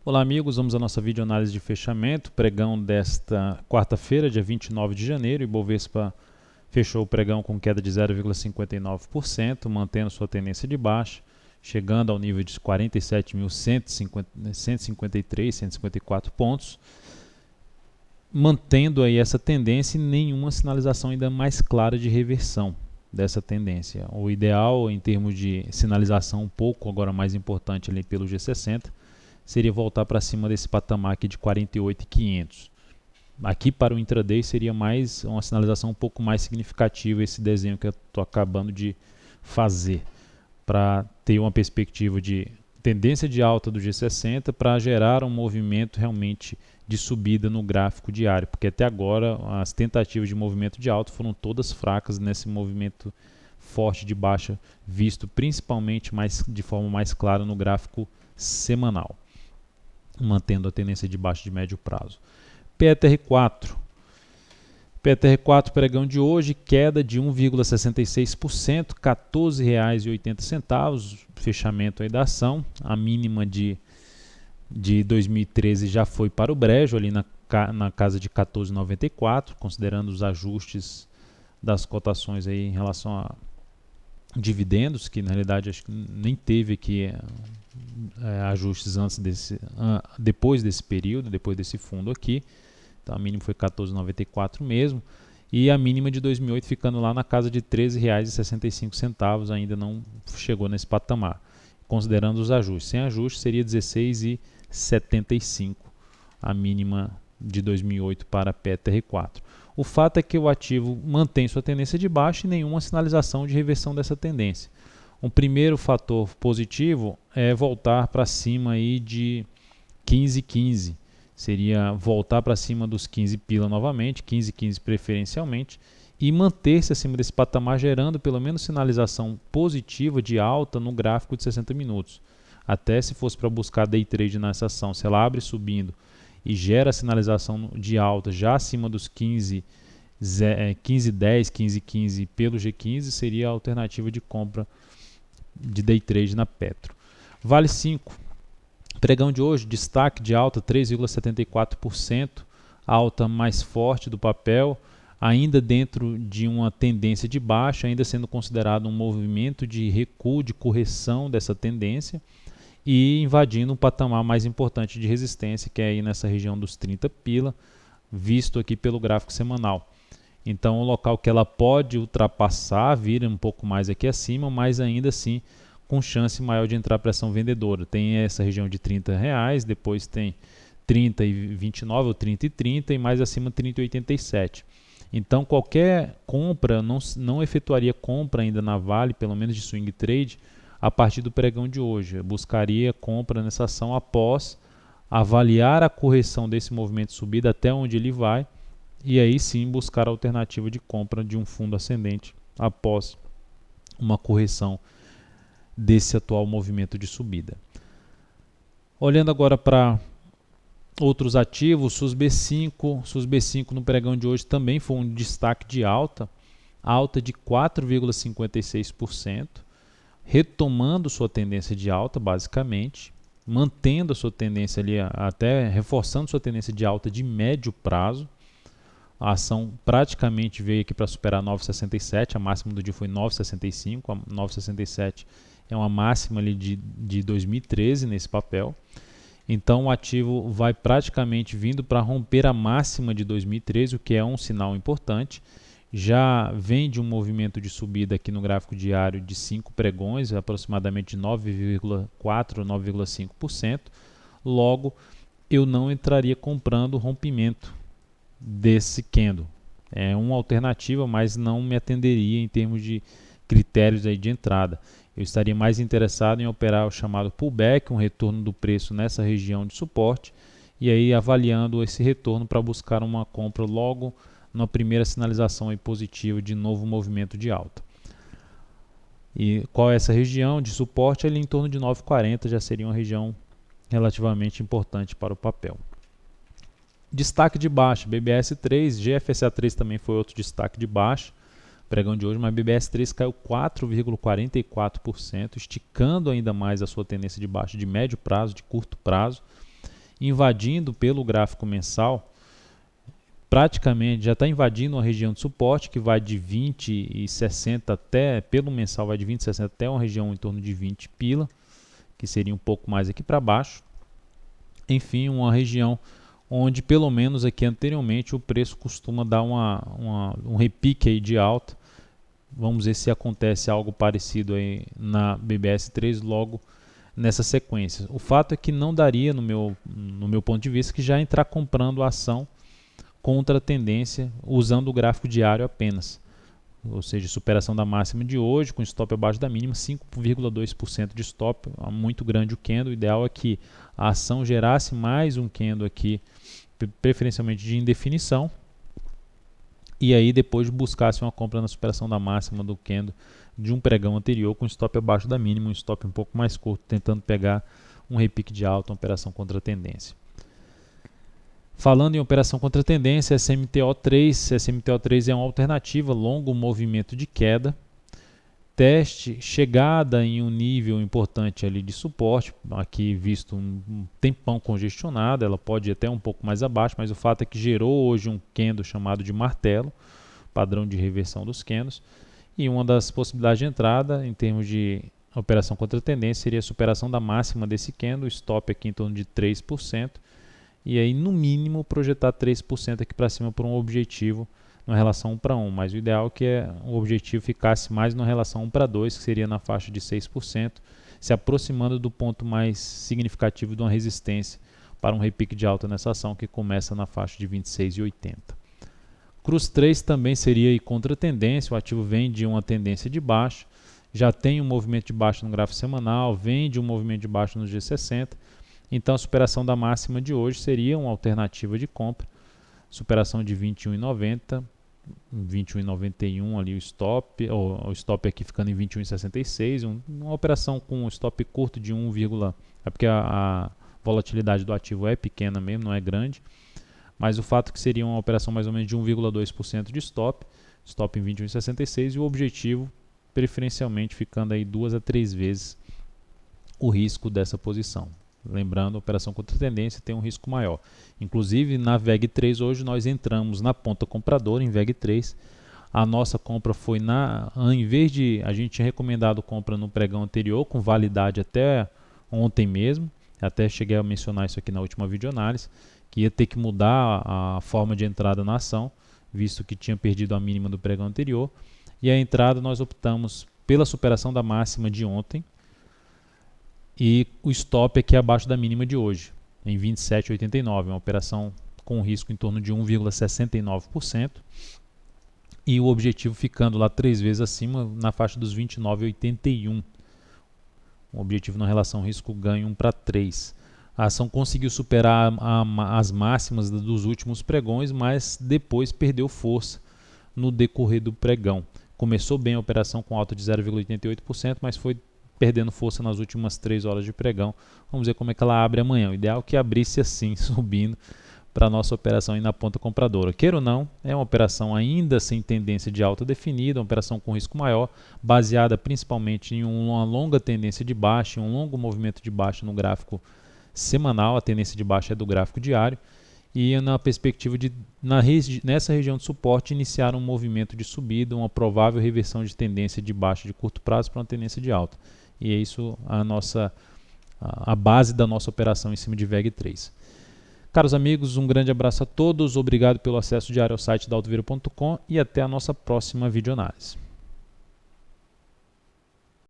Olá amigos, vamos à nossa videoanálise de fechamento, pregão desta quarta-feira, dia 29 de janeiro, Ibovespa fechou o pregão com queda de 0,59%, mantendo sua tendência de baixa, chegando ao nível de 47.153, 154 pontos, mantendo aí essa tendência e nenhuma sinalização ainda mais clara de reversão dessa tendência. O ideal em termos de sinalização um pouco agora mais importante ali pelo G60, seria voltar para cima desse patamar aqui de 48.500. Aqui para o intraday seria mais uma sinalização um pouco mais significativa esse desenho que eu estou acabando de fazer, para ter uma perspectiva de tendência de alta do G60 para gerar um movimento realmente de subida no gráfico diário, porque até agora as tentativas de movimento de alta foram todas fracas nesse movimento forte de baixa, visto principalmente de forma mais clara no gráfico semanal, mantendo a tendência de baixa de médio prazo. PTR4, pregão de hoje, queda de 1,66%, R$ 14,80, fechamento aí da ação. A mínima de 2013 já foi para o brejo, ali na casa de 14,94, considerando os ajustes das cotações aí em relação a dividendos, que na realidade acho que nem teve aqui ajustes depois desse período, depois desse fundo aqui. Então a mínima foi 14,94 mesmo, e a mínima de 2008 ficando lá na casa de R$ 13,65, ainda não chegou nesse patamar, considerando os ajustes. Sem ajustes seria 16,75 a mínima de 2008 para PTR4. O fato é que o ativo mantém sua tendência de baixa e nenhuma sinalização de reversão dessa tendência. Um primeiro fator positivo é voltar para cima aí de 15,15. Seria voltar para cima dos 15 pila novamente, 15,15 preferencialmente, e manter-se acima desse patamar, gerando pelo menos sinalização positiva de alta no gráfico de 60 minutos. Até se fosse para buscar day trade nessa ação, se ela abre subindo e gera sinalização de alta já acima dos 15,10, 15,15 pelo G15, seria a alternativa de compra de day trade na Petro. Vale 5, pregão de hoje, destaque de alta 3,74%, alta mais forte do papel, ainda dentro de uma tendência de baixa, ainda sendo considerado um movimento de recuo, de correção dessa tendência, e invadindo um patamar mais importante de resistência, que é aí nessa região dos 30 pila, visto aqui pelo gráfico semanal. Então, o local que ela pode ultrapassar, vir um pouco mais aqui acima, mas ainda assim com chance maior de entrar pressão vendedora. Tem essa região de R$30, depois tem 30,29 ou 30,30 e mais acima 30,87. Então, qualquer compra, não efetuaria compra ainda na Vale, pelo menos de swing trade, a partir do pregão de hoje. Eu buscaria compra nessa ação após avaliar a correção desse movimento de subida até onde ele vai, e aí sim buscar a alternativa de compra de um fundo ascendente após uma correção desse atual movimento de subida. Olhando agora para outros ativos, SUSB5 no pregão de hoje também foi um destaque de alta de 4,56%, retomando sua tendência de alta basicamente, mantendo a sua tendência ali, até reforçando sua tendência de alta de médio prazo. A ação praticamente veio aqui para superar 9,67, a máxima do dia foi 9,65, a 9,67 é uma máxima ali de 2013 nesse papel. Então o ativo vai praticamente vindo para romper a máxima de 2013, o que é um sinal importante. Já vem de um movimento de subida aqui no gráfico diário de 5 pregões, aproximadamente de 9,4% a 9,5%. Logo, eu não entraria comprando o rompimento desse candle. É uma alternativa, mas não me atenderia em termos de critérios aí de entrada. Eu estaria mais interessado em operar o chamado pullback, um retorno do preço nessa região de suporte, e aí avaliando esse retorno para buscar uma compra logo na primeira sinalização aí positiva de novo movimento de alta. E qual é essa região de suporte? Ali em torno de 9,40 já seria uma região relativamente importante para o papel. Destaque de baixa, BBS3, GFSA3 também foi outro destaque de baixa, pregão de hoje, mas BBS3 caiu 4,44%, esticando ainda mais a sua tendência de baixa de médio prazo, de curto prazo, invadindo pelo gráfico mensal, praticamente já está invadindo uma região de suporte que vai de 20 e 60 até, pelo mensal vai de 20 e 60 até uma região em torno de 20 pila, que seria um pouco mais aqui para baixo. Enfim, uma região onde pelo menos aqui anteriormente o preço costuma dar um repique aí de alta. Vamos ver se acontece algo parecido aí na BBS3 logo nessa sequência. O fato é que não daria, no meu ponto de vista, que já entrar comprando a ação contra a tendência usando o gráfico diário apenas. Ou seja, superação da máxima de hoje com stop abaixo da mínima, 5,2% de stop, muito grande o candle. O ideal é que a ação gerasse mais um candle aqui, preferencialmente de indefinição, e aí depois buscasse uma compra na superação da máxima do candle de um pregão anterior com stop abaixo da mínima, um stop um pouco mais curto, tentando pegar um repique de alta, uma operação contra a tendência. Falando em operação contra a tendência, SMTO3. SMTO3 é uma alternativa, longo movimento de queda, teste, chegada em um nível importante ali de suporte, aqui visto um tempão congestionado, ela pode ir até um pouco mais abaixo, mas o fato é que gerou hoje um candle chamado de martelo, padrão de reversão dos candles, e uma das possibilidades de entrada em termos de operação contra a tendência seria a superação da máxima desse candle, stop aqui em torno de 3%, e aí no mínimo projetar 3% aqui para cima por um objetivo na relação 1 para 1, mas o ideal é que o objetivo ficasse mais na relação 1 para 2, que seria na faixa de 6%, se aproximando do ponto mais significativo de uma resistência para um repique de alta nessa ação que começa na faixa de 26,80. Cruz 3 também seria aí contra a tendência, o ativo vem de uma tendência de baixa, já tem um movimento de baixa no gráfico semanal, vem de um movimento de baixa no G60, então a superação da máxima de hoje seria uma alternativa de compra, superação de 21,90, 21,91 ali o stop, o stop aqui ficando em 21,66, uma operação com um stop curto de 1, é porque a volatilidade do ativo é pequena mesmo, não é grande, mas o fato que seria uma operação mais ou menos de 1,2% de stop em 21,66 e o objetivo preferencialmente ficando aí 2 a 3 vezes o risco dessa posição. Lembrando, a operação contra a tendência tem um risco maior. Inclusive, na VEG3 hoje nós entramos na ponta compradora em VEG3. A nossa compra foi em vez de a gente tinha recomendado compra no pregão anterior, com validade até ontem mesmo, até cheguei a mencionar isso aqui na última videoanálise, que ia ter que mudar a forma de entrada na ação, visto que tinha perdido a mínima do pregão anterior. E a entrada nós optamos pela superação da máxima de ontem, e o stop aqui abaixo da mínima de hoje, em 27,89, uma operação com risco em torno de 1,69%, e o objetivo ficando lá 3 vezes acima, na faixa dos 29,81. O objetivo na relação risco-ganho 1 para 3. A ação conseguiu superar as máximas dos últimos pregões, mas depois perdeu força no decorrer do pregão. Começou bem a operação com alta de 0,88%, mas foi perdendo força nas últimas 3 horas de pregão. Vamos ver como é que ela abre amanhã. O ideal é que abrisse assim, subindo, para a nossa operação aí na ponta compradora. Queira ou não, é uma operação ainda sem tendência de alta definida, uma operação com risco maior, baseada principalmente em uma longa tendência de baixa, em um longo movimento de baixa no gráfico semanal. A tendência de baixa é do gráfico diário, e na perspectiva de, nessa região de suporte, iniciar um movimento de subida, uma provável reversão de tendência de baixa de curto prazo para uma tendência de alta. E é isso a base da nossa operação em cima de VEG3. Caros amigos, um grande abraço a todos, obrigado pelo acesso diário ao site daltoviro.com e até a nossa próxima videoanálise.